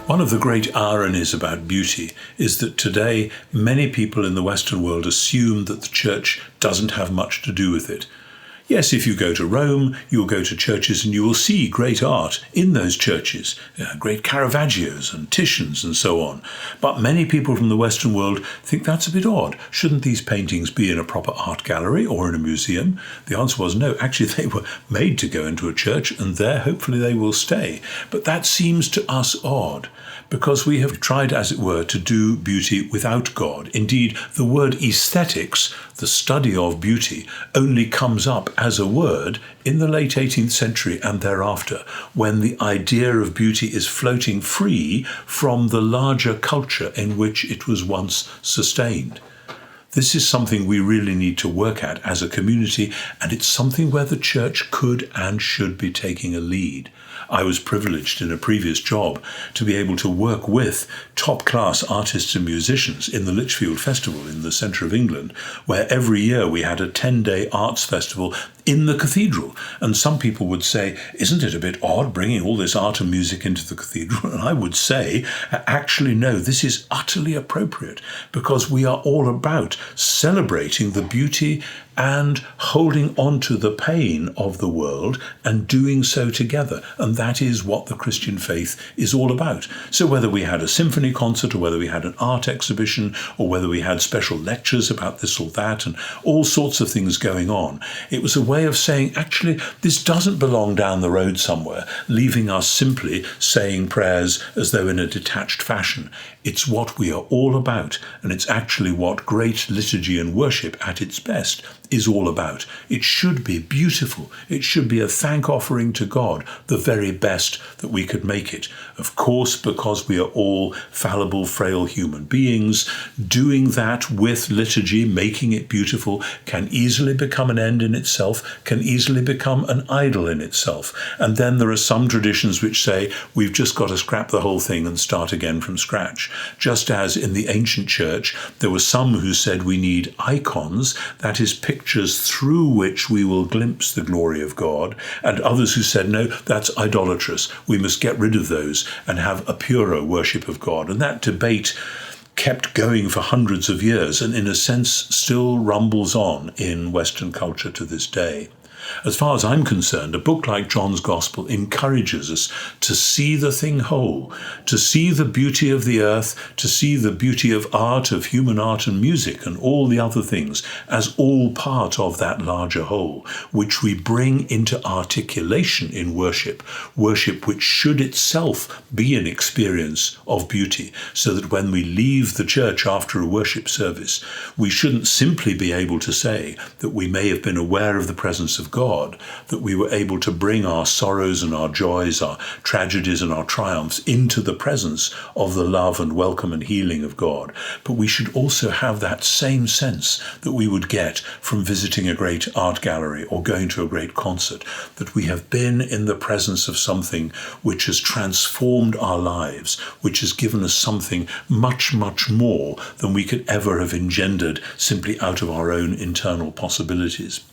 One of the great ironies about beauty is that today many people in the Western world assume that the church doesn't have much to do with it. Yes, if you go to Rome, you'll go to churches and you will see great art in those churches, great Caravaggios and Titians and so on. But many people from the Western world think that's a bit odd. Shouldn't these paintings be in a proper art gallery or in a museum? The answer was no. Actually, they were made to go into a church, and there hopefully they will stay. But that seems to us odd, because we have tried, as it were, to do beauty without God. Indeed, the word aesthetics, the study of beauty, only comes up as a word in the late 18th century and thereafter, when the idea of beauty is floating free from the larger culture in which it was once sustained. This is something we really need to work at as a community, and it's something where the church could and should be taking a lead. I was privileged in a previous job to be able to work with top-class artists and musicians in the Lichfield Festival in the centre of England, where every year we had a 10-day arts festival in the cathedral. And some people would say, isn't it a bit odd bringing all this art and music into the cathedral? And I would say, actually, no, this is utterly appropriate, because we are all about celebrating the beauty and holding on to the pain of the world and doing so together. And that is what the Christian faith is all about. So whether we had a symphony concert, or whether we had an art exhibition, or whether we had special lectures about this or that, and all sorts of things going on, it was a way of saying, actually, this doesn't belong down the road somewhere, leaving us simply saying prayers as though in a detached fashion. It's what we are all about, and it's actually what great liturgy and worship at its best is all about. It should be beautiful. It should be a thank offering to God, the very best that we could make it. Of course, because we are all fallible, frail human beings, doing that with liturgy, making it beautiful, can easily become an end in itself, can easily become an idol in itself. And then there are some traditions which say we've just got to scrap the whole thing and start again from scratch. Just as in the ancient church, there were some who said we need icons, that is, pictures through which we will glimpse the glory of God, and others who said, no, that's idolatrous. We must get rid of those and have a purer worship of God. And that debate kept going for hundreds of years and in a sense still rumbles on in Western culture to this day. As far as I'm concerned, a book like John's Gospel encourages us to see the thing whole, to see the beauty of the earth, to see the beauty of art, of human art and music and all the other things as all part of that larger whole, which we bring into articulation in worship which should itself be an experience of beauty, so that when we leave the church after a worship service, we shouldn't simply be able to say that we may have been aware of the presence of God, that we were able to bring our sorrows and our joys, our tragedies and our triumphs into the presence of the love and welcome and healing of God. But we should also have that same sense that we would get from visiting a great art gallery or going to a great concert, that we have been in the presence of something which has transformed our lives, which has given us something much, much more than we could ever have engendered simply out of our own internal possibilities.